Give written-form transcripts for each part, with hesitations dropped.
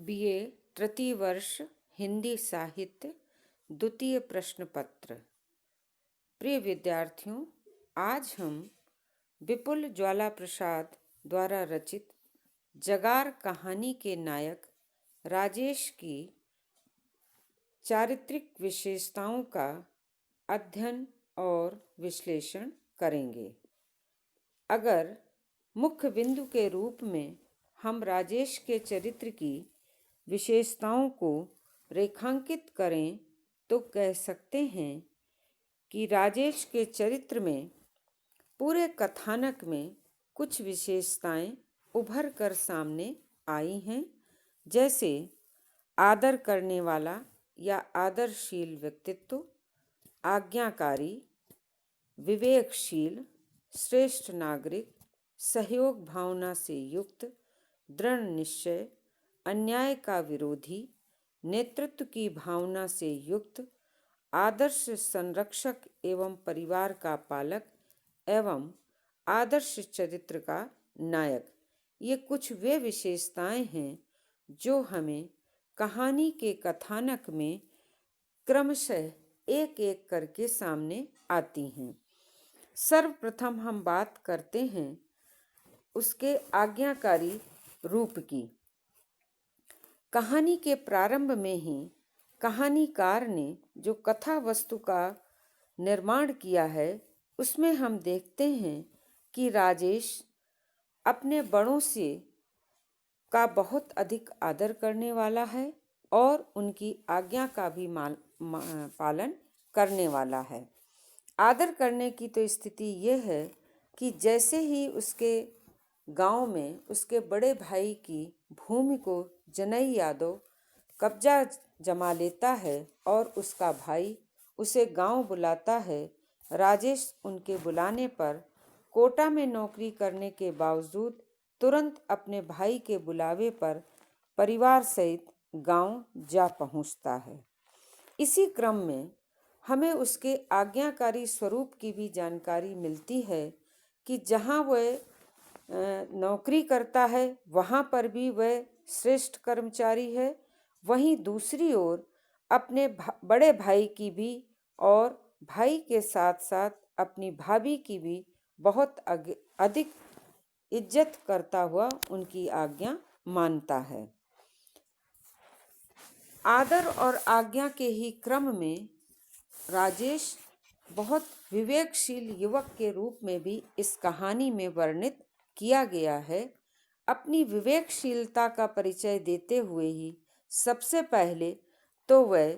BA तृतीय वर्ष हिंदी साहित्य द्वितीय प्रश्न पत्र। प्रिय विद्यार्थियों, आज हम विपुल ज्वाला प्रसाद द्वारा रचित जगार कहानी के नायक राजेश की चारित्रिक विशेषताओं का अध्ययन और विश्लेषण करेंगे। अगर मुख्य बिंदु के रूप में हम राजेश के चरित्र की विशेषताओं को रेखांकित करें तो कह सकते हैं कि राजेश के चरित्र में पूरे कथानक में कुछ विशेषताएं उभर कर सामने आई हैं, जैसे आदर करने वाला या आदरशील व्यक्तित्व, आज्ञाकारी, विवेकशील, श्रेष्ठ नागरिक, सहयोग भावना से युक्त, दृढ़ निश्चय, अन्याय का विरोधी, नेतृत्व की भावना से युक्त, आदर्श संरक्षक एवं परिवार का पालक एवं आदर्श चरित्र का नायक। ये कुछ वे विशेषताएं हैं जो हमें कहानी के कथानक में क्रमशः एक एक करके सामने आती हैं। सर्वप्रथम हम बात करते हैं उसके आज्ञाकारी रूप की। कहानी के प्रारंभ में ही कहानीकार ने जो कथा वस्तु का निर्माण किया है, उसमें हम देखते हैं कि राजेश अपने बड़ों से का बहुत अधिक आदर करने वाला है और उनकी आज्ञा का भी पालन करने वाला है। आदर करने की तो स्थिति ये है कि जैसे ही उसके गांव में उसके बड़े भाई की भूमि को जनई यादव कब्जा जमा लेता है और उसका भाई उसे गांव बुलाता है, राजेश उनके बुलाने पर कोटा में नौकरी करने के बावजूद तुरंत अपने भाई के बुलावे पर परिवार सहित गांव जा पहुंचता है। इसी क्रम में हमें उसके आज्ञाकारी स्वरूप की भी जानकारी मिलती है कि जहां वह नौकरी करता है वहां पर भी वह श्रेष्ठ कर्मचारी है, वहीं दूसरी ओर अपने बड़े भाई की भी और भाई के साथ साथ अपनी भाभी की भी बहुत अधिक इज्जत करता हुआ उनकी आज्ञा मानता है। आदर और आज्ञा के ही क्रम में राजेश बहुत विवेकशील युवक के रूप में भी इस कहानी में वर्णित किया गया है। अपनी विवेकशीलता का परिचय देते हुए ही सबसे पहले तो वह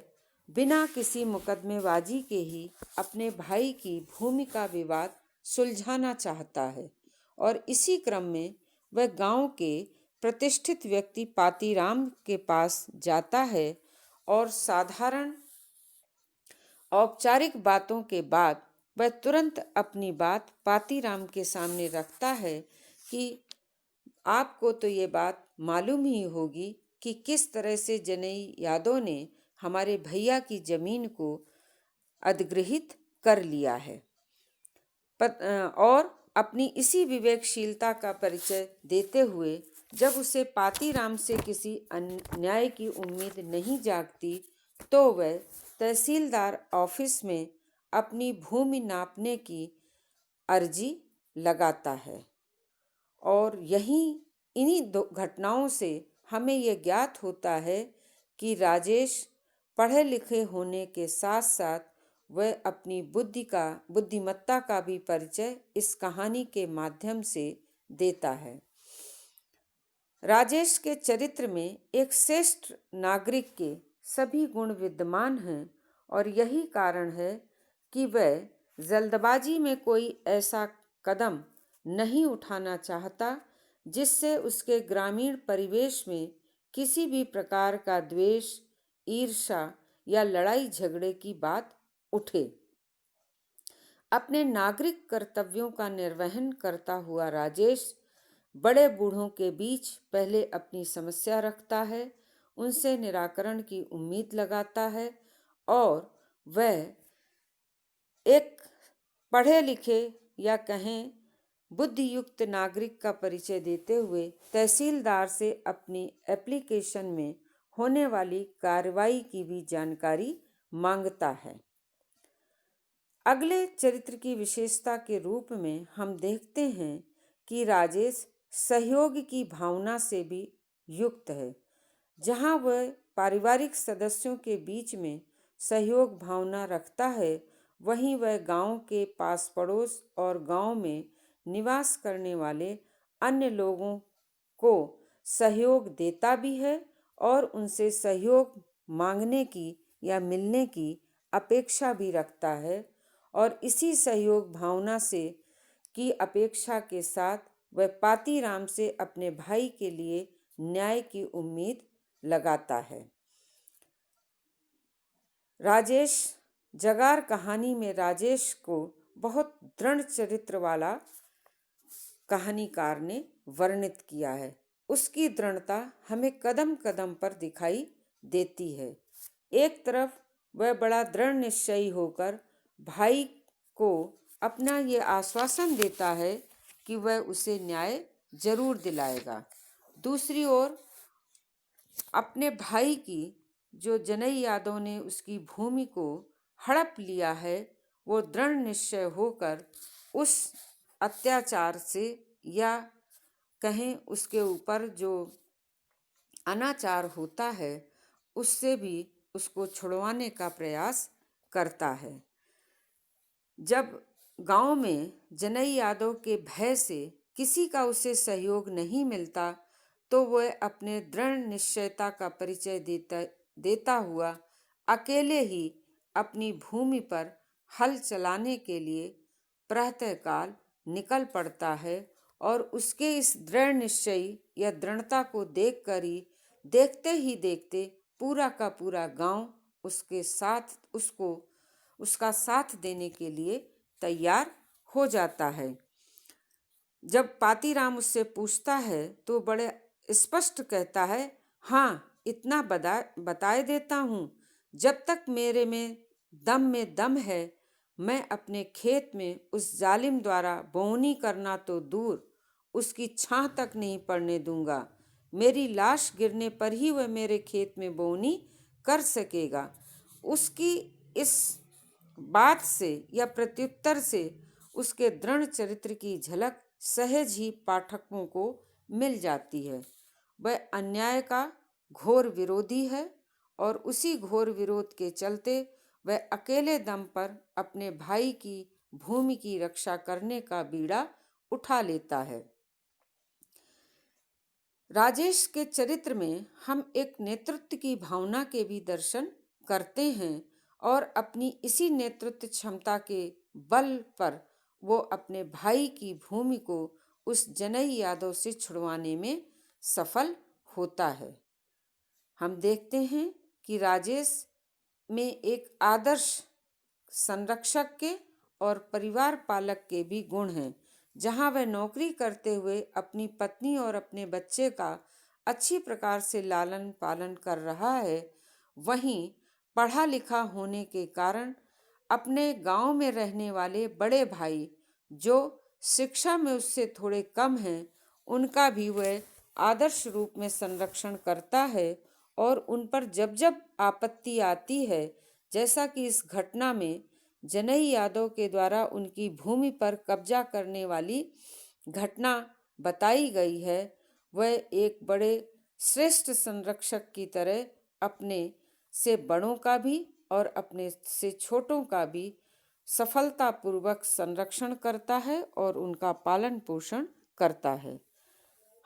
बिना किसी मुकदमेबाजी के ही अपने भाई की भूमि का विवाद सुलझाना चाहता है और इसी क्रम में वह गांव के प्रतिष्ठित व्यक्ति पातीराम के पास जाता है और साधारण औपचारिक बातों के बाद वह तुरंत अपनी बात पातीराम के सामने रखता है कि आपको तो ये बात मालूम ही होगी कि किस तरह से जनई यादव ने हमारे भैया की जमीन को अधिग्रहित कर लिया है। और अपनी इसी विवेकशीलता का परिचय देते हुए जब उसे पातीराम से किसी अन्याय की उम्मीद नहीं जागती तो वह तहसीलदार ऑफिस में अपनी भूमि नापने की अर्जी लगाता है। और इन्हीं दो घटनाओं से हमें यह ज्ञात होता है कि राजेश पढ़े लिखे होने के साथ साथ वह अपनी बुद्धिमत्ता का भी परिचय इस कहानी के माध्यम से देता है। राजेश के चरित्र में एक श्रेष्ठ नागरिक के सभी गुण विद्यमान हैं और यही कारण है कि वह जल्दबाजी में कोई ऐसा कदम नहीं उठाना चाहता जिससे उसके ग्रामीण परिवेश में किसी भी प्रकार का द्वेष, ईर्ष्या या लड़ाई झगड़े की बात उठे। अपने नागरिक कर्तव्यों का निर्वहन करता हुआ राजेश बड़े बूढ़ों के बीच पहले अपनी समस्या रखता है, उनसे निराकरण की उम्मीद लगाता है और वह एक पढ़े लिखे या कहें बुद्धियुक्त नागरिक का परिचय देते हुए तहसीलदार से अपनी एप्लीकेशन में होने वाली कार्रवाई की भी जानकारी मांगता है। अगले चरित्र की विशेषता के रूप में हम देखते हैं कि राजेश सहयोग की भावना से भी युक्त है। जहाँ वह पारिवारिक सदस्यों के बीच में सहयोग भावना रखता है, वहीं वह गांव के पास पड़ोस और गांव में निवास करने वाले अन्य लोगों को सहयोग देता भी है और उनसे सहयोग मांगने की या मिलने की अपेक्षा भी रखता है, और इसी सहयोग भावना से की अपेक्षा के साथ वह पातीराम से अपने भाई के लिए न्याय की उम्मीद लगाता है। राजेश जगार कहानी में राजेश को बहुत दृढ़ चरित्र वाला कहानीकार ने वर्णित किया है। उसकी दृढ़ता हमें कदम कदम पर दिखाई देती है। एक तरफ वह बड़ा दृढ़ निश्चयी होकर भाई को अपना ये आश्वासन देता है कि वह उसे न्याय जरूर दिलाएगा। दूसरी ओर अपने भाई की जो जनई यादव ने उसकी भूमि को हड़प लिया है, वो दृढ़ निश्चय होकर उस अत्याचार से या कहें उसके ऊपर जो अनाचार होता है उससे भी उसको छुड़वाने का प्रयास करता है। जब गांव में जनई यादव के भय से किसी का उसे सहयोग नहीं मिलता, तो वह अपने दृढ़ निश्चयता का परिचय देता हुआ अकेले ही अपनी भूमि पर हल चलाने के लिए प्रातःकाल निकल पड़ता है, और उसके इस दृढ़ निश्चयी या दृढ़ता को देखते ही देखते पूरा का पूरा गांव उसके साथ उसका साथ देने के लिए तैयार हो जाता है। जब पातीराम उससे पूछता है तो बड़े स्पष्ट कहता है, हाँ इतना बताए देता हूँ, जब तक मेरे में दम है, मैं अपने खेत में उस जालिम द्वारा बोवनी करना तो दूर उसकी छाह तक नहीं पड़ने दूंगा। मेरी लाश गिरने पर ही वह मेरे खेत में बोवनी कर सकेगा। उसकी इस बात से या प्रत्युत्तर से उसके दृढ़ चरित्र की झलक सहज ही पाठकों को मिल जाती है। वह अन्याय का घोर विरोधी है और उसी घोर विरोध के चलते वह अकेले दम पर अपने भाई की भूमि की रक्षा करने का बीड़ा उठा लेता है। राजेश के चरित्र में हम एक नेतृत्व की भावना के भी दर्शन करते हैं, और अपनी इसी नेतृत्व क्षमता के बल पर वो अपने भाई की भूमि को उस जनई यादव से छुड़वाने में सफल होता है। हम देखते हैं कि राजेश में एक आदर्श संरक्षक के और परिवार पालक के भी गुण हैं। जहां वह नौकरी करते हुए अपनी पत्नी और अपने बच्चे का अच्छी प्रकार से लालन पालन कर रहा है, वहीं पढ़ा लिखा होने के कारण अपने गांव में रहने वाले बड़े भाई जो शिक्षा में उससे थोड़े कम हैं, उनका भी वह आदर्श रूप में संरक्षण करता है, और उन पर जब जब आपत्ति आती है, जैसा कि इस घटना में जनई यादव के द्वारा उनकी भूमि पर कब्जा करने वाली घटना बताई गई है, वह एक बड़े श्रेष्ठ संरक्षक की तरह अपने से बड़ों का भी और अपने से छोटों का भी सफलतापूर्वक संरक्षण करता है और उनका पालन पोषण करता है।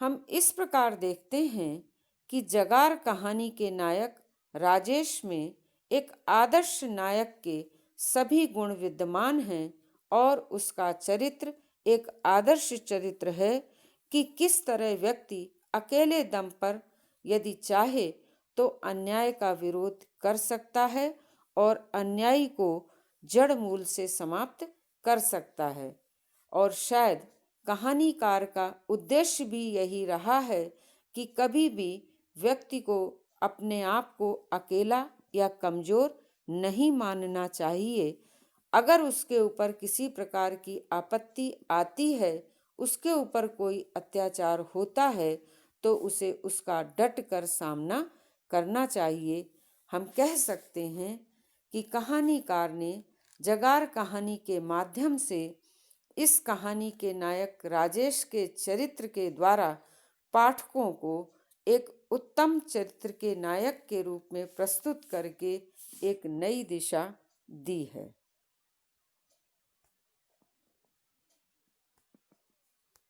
हम इस प्रकार देखते हैं कि जगार कहानी के नायक राजेश में एक आदर्श नायक के सभी गुण विद्यमान हैं, और उसका चरित्र एक आदर्श चरित्र है कि किस तरह व्यक्ति अकेले दम पर यदि चाहे तो अन्याय का विरोध कर सकता है और अन्याय को जड़ मूल से समाप्त कर सकता है। और शायद कहानीकार का उद्देश्य भी यही रहा है कि कभी भी व्यक्ति को अपने आप को अकेला या कमजोर नहीं मानना चाहिए। अगर उसके ऊपर किसी प्रकार की आपत्ति आती है उसके ऊपर कोई अत्याचार होता है तो उसे उसका डट कर सामना करना चाहिए। हम कह सकते हैं कि कहानीकार ने जगार कहानी के माध्यम से इस कहानी के नायक राजेश के चरित्र के द्वारा पाठकों को एक उत्तम चरित्र के नायक के रूप में प्रस्तुत करके एक नई दिशा दी है।